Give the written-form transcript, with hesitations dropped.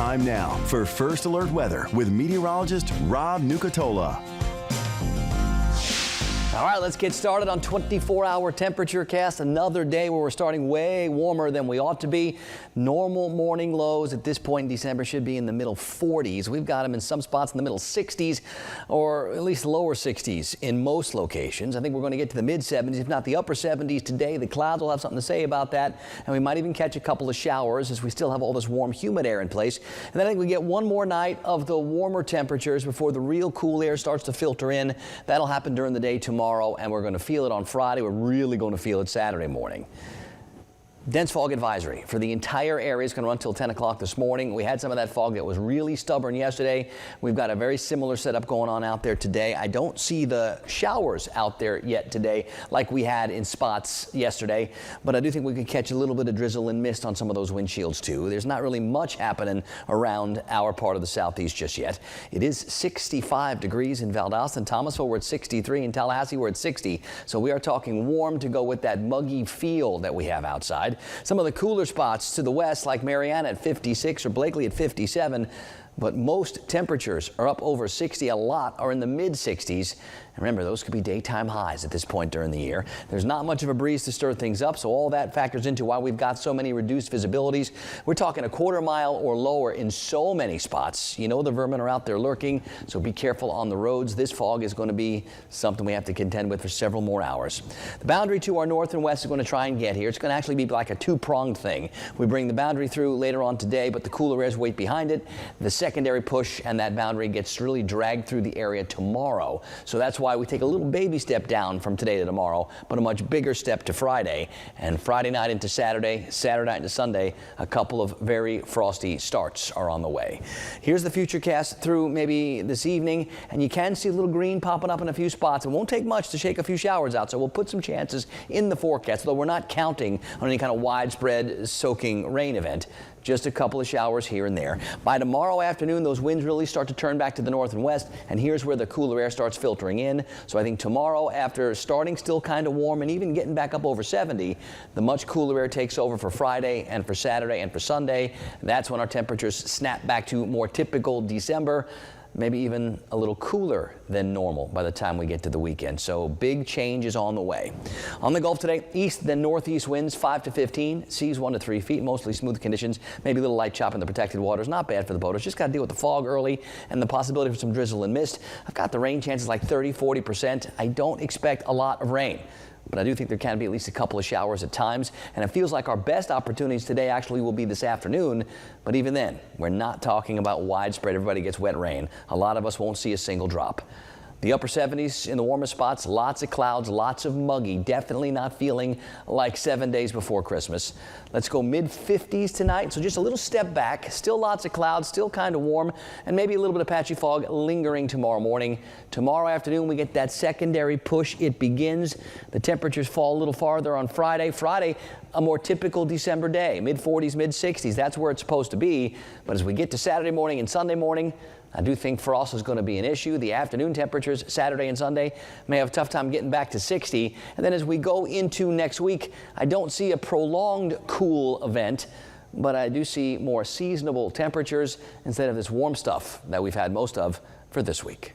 Time now for First Alert Weather with meteorologist Rob Nucatola. All right, let's get started on 24-hour temperature cast. Another day where we're starting way warmer than we ought to be. Normal morning lows at this point in December should be in the middle 40s. We've got them in some spots in the middle 60s or at least lower 60s in most locations. I think we're going to get to the mid 70s, if not the upper 70s today. The clouds will have something to say about that, and we might even catch a couple of showers as we still have all this warm, humid air in place. And then I think we get one more night of the warmer temperatures before the real cool air starts to filter in. That'll happen during the day tomorrow, and we're going to feel it on Friday. We're really going to feel it Saturday morning. Dense fog advisory for the entire area is going to run until 10 o'clock this morning. We had some of that fog that was really stubborn yesterday. We've got a very similar setup going on out there today. I don't see the showers out there yet today like we had in spots yesterday, but I do think we could catch a little bit of drizzle and mist on some of those windshields too. There's not really much happening around our part of the southeast just yet. It is 65 degrees in Valdosta. Thomasville, we're at 63. In Tallahassee, we're at 60. So we are talking warm to go with that muggy feel that we have outside. Some of the cooler spots to the west, like Marianna at 56 or Blakely at 57, but most temperatures are up over 60. A lot are in the mid 60s. And remember, those could be daytime highs at this point during the year. There's not much of a breeze to stir things up, so all that factors into why we've got so many reduced visibilities. We're talking a quarter mile or lower in so many spots. You know the vermin are out there lurking, so be careful on the roads. This fog is going to be something we have to contend with for several more hours. The boundary to our north and west is going to try and get here. It's going to actually be like a two-pronged thing. We bring the boundary through later on today, but the cooler airs wait behind it. The secondary push and that boundary gets really dragged through the area tomorrow. So that's why we take a little baby step down from today to tomorrow, but a much bigger step to Friday. And Friday night into Saturday, Saturday night into Sunday, a couple of very frosty starts are on the way. Here's the future cast through maybe this evening, and you can see a little green popping up in a few spots. It won't take much to shake a few showers out, so we'll put some chances in the forecast, though we're not counting on any kind of widespread soaking rain event. Just a couple of showers here and there. By tomorrow afternoon, those winds really start to turn back to the north and west, and here's where the cooler air starts filtering in. So I think tomorrow, after starting still kind of warm and even getting back up over 70, the much cooler air takes over for Friday and for Saturday and for Sunday. That's when our temperatures snap back to more typical December. Maybe even a little cooler than normal by the time we get to the weekend. So big change is on the way. On the Gulf today, east then northeast winds 5 to 15, seas 1 to 3 feet, mostly smooth conditions, maybe a little light chop in the protected waters. Not bad for the boaters. Just got to deal with the fog early and the possibility for some drizzle and mist. I've got the rain chances like 30–40%. I don't expect a lot of rain, but I do think there can be at least a couple of showers at times, and it feels like our best opportunities today actually will be this afternoon. But even then, we're not talking about widespread, everybody gets wet rain. A lot of us won't see a single drop. The upper 70s in the warmest spots, lots of clouds, lots of muggy, definitely not feeling like 7 days before Christmas. Let's go mid 50s tonight, so just a little step back, still lots of clouds, still kind of warm, and maybe a little bit of patchy fog lingering tomorrow morning. Tomorrow afternoon, we get that secondary push. It begins. The temperatures fall a little farther on Friday. Friday, a more typical December day, mid 40s, mid 60s. That's where it's supposed to be. But as we get to Saturday morning and Sunday morning, I do think frost is going to be an issue. The afternoon temperatures Saturday and Sunday may have a tough time getting back to 60. And then as we go into next week, I don't see a prolonged cool event, but I do see more seasonable temperatures instead of this warm stuff that we've had most of for this week.